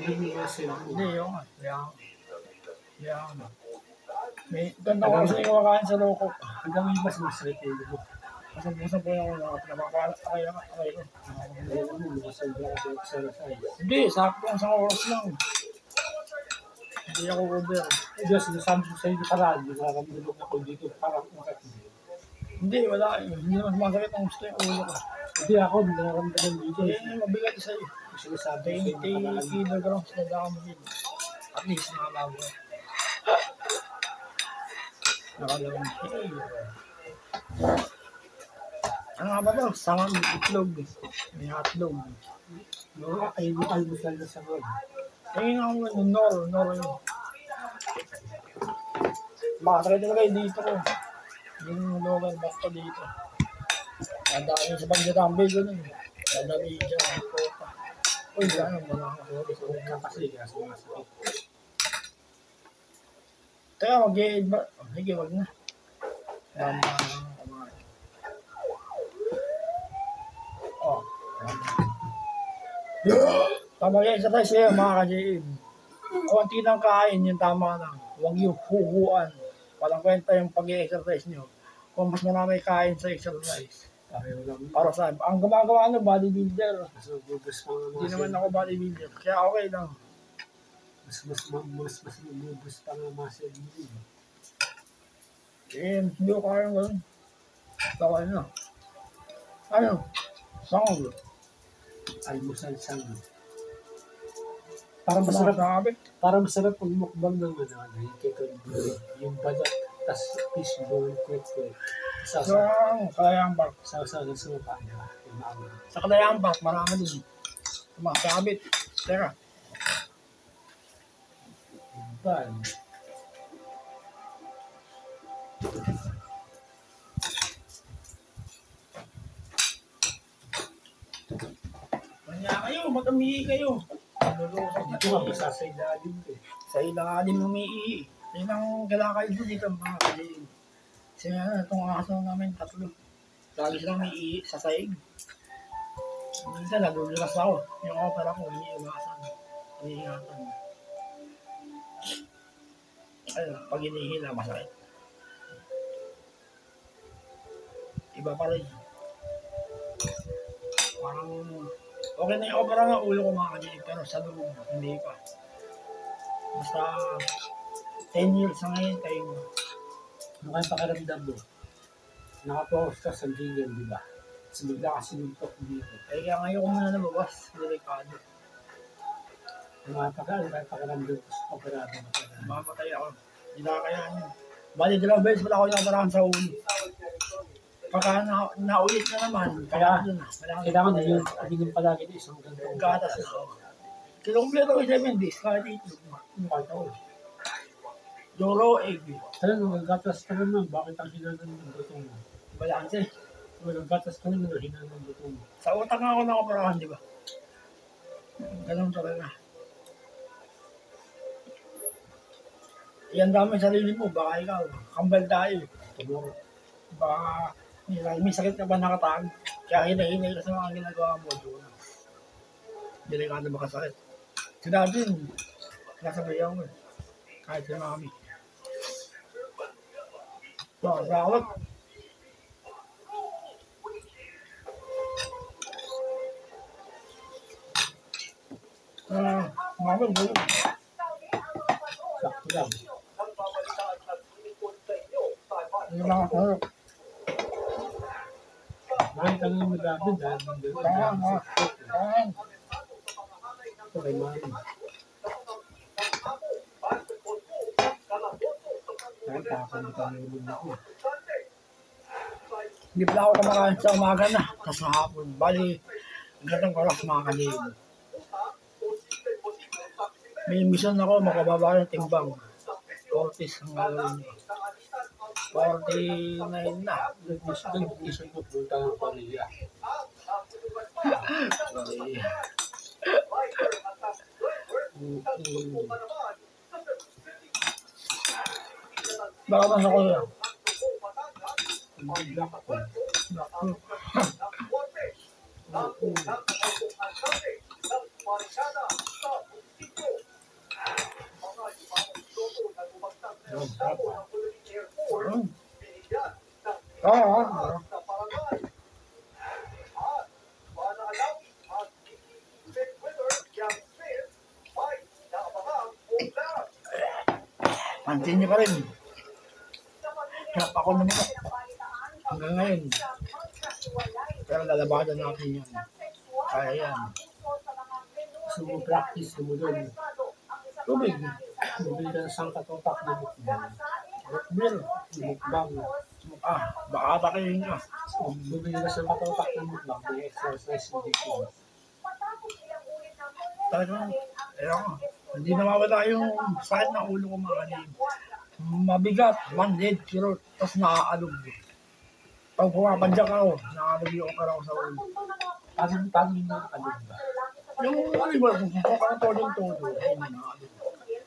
Hindi, yun nga. Yan. May ganda ko kasi kumakain sa loko. Hanggang may mas masakit yung Masang-busang po yung nakakalas tayo na ko. Hindi, sakto ang isang oras lang. Hindi ako over. Diyos, sinasabi ko sa inyo paraan, nakakamilog ako dito, parang makakit. Hindi, wala. Hindi naman masakit ang gusto yung ulo ko. Hindi ako, nakakamilog dito. Mabigat sa iyo. Sinasabi ko sa inyo 20 kilograms na dami din. At least nakalago. Nakalawang ano nga ba ito? Sangang itlog. May hotdog. Ay, almusal na sa road. Tingin nga mo yung nor yun. Makasakay talaga yung dito ko. Yung lower back ko dito. Dadaan sa pagdadambay ko nun. Dadami dyan. Uy, gano'n ba lang ako? Kasi sumasakit. Teka, mag-i-aid ba? Sige, wag na. Tama yung exercise kayo mga ka-JM. Konti ng kain yung tama lang. Huwag yung huguan. Walang kwenta yung pag-i-exercise nyo. Kung mas marami kain sa exercise. Para sa ang gumagawa bodybuilder. Hindi naman ako bodybuilder. Kaya okay lang. Mas mabubus pa nga muscle mo. Hindi ko kaya gano'n. Tawag na. Ano? Sangog. Almusal sangog. Parang masarap pag mukbang ng yung balat, tas fishball, quick. Kalayang Park. Sa suka. Sa Kalayang Park, marami din. Sumasabit. Teka. Ban. Kanya kayo, matamihi kayo. Dito nga, basta sa ilalim ko. Sa ilalim umiihi. Yan ang galakay dito mga kalihim. Kasi itong aso namin, 3. Lagi silang umiihi sa saig. Minsan, nagugulas ako. Yung opera ko, iniiwasan. Iniingatan. Ayun, pag inihila, masakit. Iba pa rin. Parang, okay na yung opera nga, ulo ko mga kanina, pero sa loob, hindi pa. Basta, 10 years na ngayon tayo. Ano kayong pakiramdam mo? Nakapokus ka sa ganyan, di ba? Kasi bigla kasi nuntok dito. Kaya ngayon ko muna nababas, delikado. Ano kayong pakiramdam ko sa operado na pala? Mapatay ako. Hindi na kaya yun. Bali, 2 beses pala ako nakaparahan sa ulo. Pagka naulit na naman, kaya doon na. Kailangan na yun, aminim palagi na isang gantong gatas na ako. Kilompleto ko 7 days, kahit itlog. Kahit ako. Yung raw egg. Talagang naggatas ka naman, bakit ang hinanan ng buto mo? Balanse. Naggatas ka naman, hinanan ng buto mo. Sa utak nga ako nakaparahan, di ba? Ganun talaga. Yan dami sa sarili mo, baka ikaw, kambal tayo. Tomorrow. Baka, may sakit ka ba nakatag? Kaya hinahinay ka sa mga ginagawa mo, doon. Delikado makasakit. Sinabi yun, nasabayaw mo. Kahit sa mami. Sakot. Mami, gulo. Sakto lang. Hindi lang ako. Mahal ka nga madami dahil nandun. Okay, mahal. Dahil kakalitan mo yung ako. Hindi pala ako kumakain sa umaga na. Tapos sa hapon. Bali, gandang oras mga kalihim. May mission ako, makababa ng timbang. 40s ang gagawin niyo. 49 na. Nag-isip mo punta ng Korea. Baka ba sa Korea? Mag-black ako. Pero sarap ah. Oo. Pansin niyo pa rin. Hirap ako naman hanggang ngayon. Pero lalabanan natin yan. Kaya yan. Sumu-practice mo doon. Tubig. Bumili ka ng sangkatotak na mukbang. Mukbang. Mukbang. Baka atakin ka. Bumili ka ng sangkatotak na mukbang. May exercise hindi ko. Talagang, hindi nawawala yung sakit ng ulo ko mga kanina. Mabigat, banded, pero tapos naaalog. Pag pumapadyak ako, naaalog yung okara ko sa ulo. Paano yung nakaalog ba? Yung ano ba, kung todo, ay naaalog.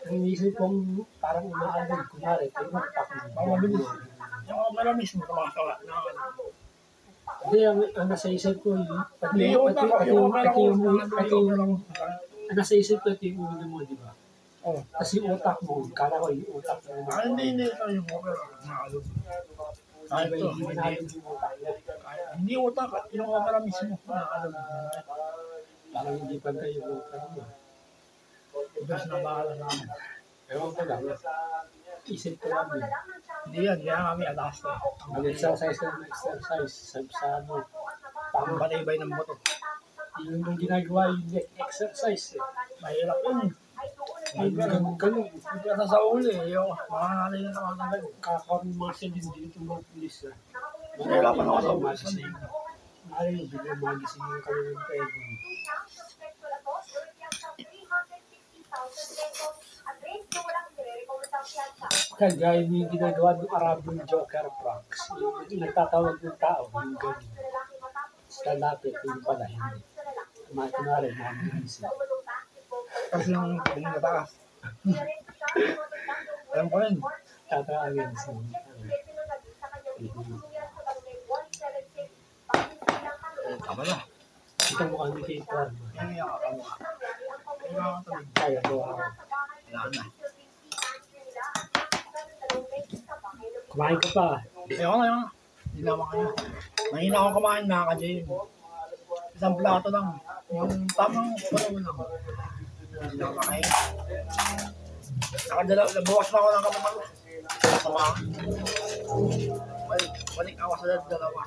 Ang inisip kong parang umaalog. Kunwari, tayo magpak mo. Mabilis. Yung okara mismo, tumakala, naaalog. Hindi, ang nasa isip ko, pati Yung okara ko, ang nasa isip ko, ito yung ulo mo, di ba? Oh. Kasi utak mo, kala ko yung utak mo. Hindi ito yung okara, naaalog. Ay, hindi manalog yung utak mo. Hindi utak, yung okara mismo, naaalog. Parang hindi pantay yung utak mo. Diyos na bahala namin. Ewan ko lang. Isip ko lang yun. Hindi yan, kaya kami alas na. Mag-exercise ka ng exercise sa ano. Ang panibay ng buto. Yung mong ginagawa yung neck exercise eh. Mahirap yun. Ay, ganun. Hindi sa uli, yung mga nanay na nakagagal. Kakaroon mga silin dito mga pulis na. Mahirapan ako sa uli. Magising. Maaari yung bigla magising yung kanilang tayo. Kagaya yung ginagawa ng Arabian Joker pranks. Yung nagtatawag ng tao, yung ganun. Sa lapit, yung pala, hindi. Kunwari, makabigising. Kasi yung pinagataas. Alam ko yun. Tatawagin sa Tama na. ito mukha ni Kate Warma. Yung yung kakamukha. Yung nakakatalig. Kaya ko ako. Wala na. Kumain ka pa. Ayoko na yun. Hindi naman kayo. Mahina akong kumain na ka-Jay. Isang plato lang. Yung tamang palaw lang. Hindi na makain. Nabukas na ako ng kamamang. Sama. Balik ako sa dalawa.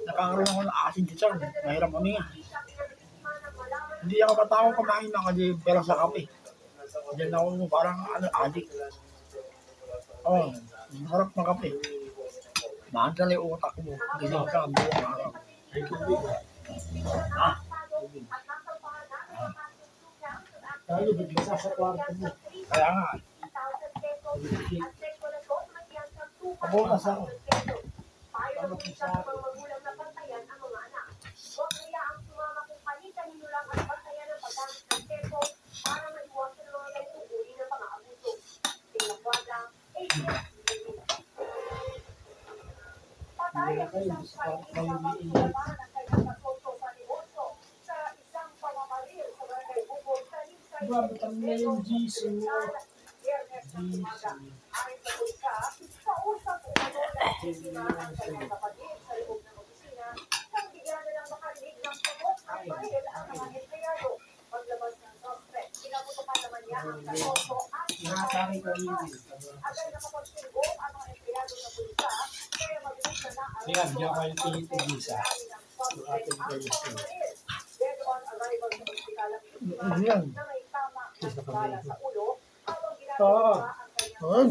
Nakakaroon ako ng acid sa tiyan. Mahirap kami nga. Hindi ako matawag kumain na kasi pero sa kape. Diyan ako parang addict. Oh, masarap ng kape. Maandal yung utak mo. Gising ka buong araw. Ay, tubig. Tayo, bigla sa kwarto mo. Kaya nga. Kabukas ako. Hindi na kayo, sa kwarto kayo umiinit. Babatan na yung Jisoo. Nakatake ka rin. Kaya, diyan kayo tinitigisa. Yung ating person. Ano yan? Isa ka ba? Oo. Ayun.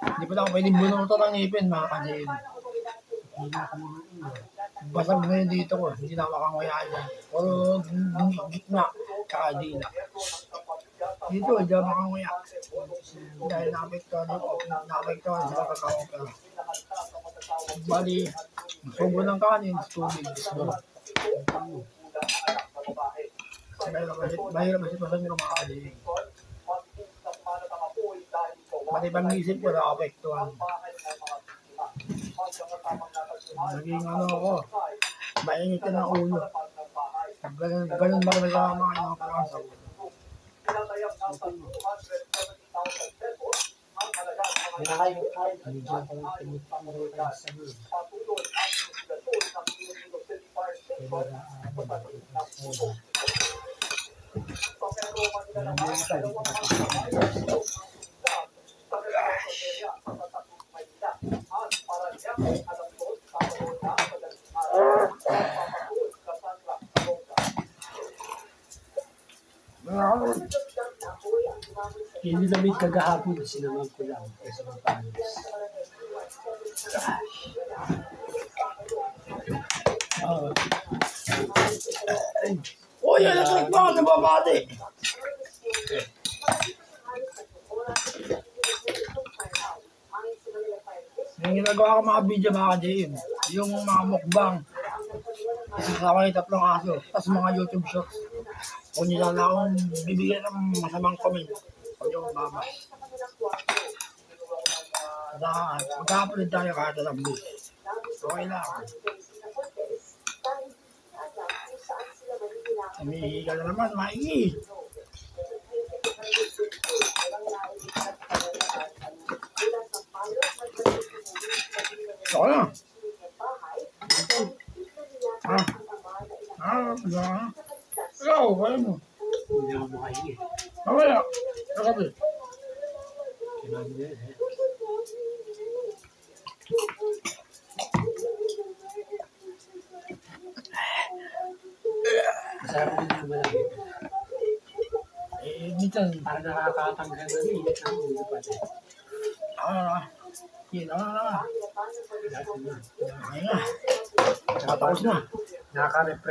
Hindi pa lang pwedeng bunutan ng ngipin mga ka-Jay. Hindi na ako mga Basag na yun dito ko. Hindi na makanguya dyan. Puro gitna. Tsaka dila. Dito, dyan makanguya. Dahil naapektuhan sila kakao. Bali, subo ng kanin, tubig. Mahirap kasi pasan yung mga ka-Jay. Pati pang-isip ko naapektuhan. Naging ano ako, mainit ka ng ulo. Ganun ba talaga mga mga pangasaw? Medyo parang pinipamuro tayo sa mga. Hindi namin kagahapon, sinamang ko lang sa mga panis. Uy, electric ba? Nababati! Yung ginagawa ko mga video mga JM, yung mga mukbang, kasama yung tatlong aso, tapos mga YouTube shorts. Kung nila na akong bibigyan ng masamang comment, huwag yung babas. Magkakapalit tayo kahit alam mo. Okay lang. Umihiga na naman, maigi. Ito na. Ikaw, kaya mo. Hindi ako makahingi. Mamaya, nakabi. Kailangan niya eh. Masarap din naman malaki. Minsan, Para nakakatanggal na init ng ulo pa rin. yun na. Dati na. Ayun na. Tapos na. Nakaka-refresh.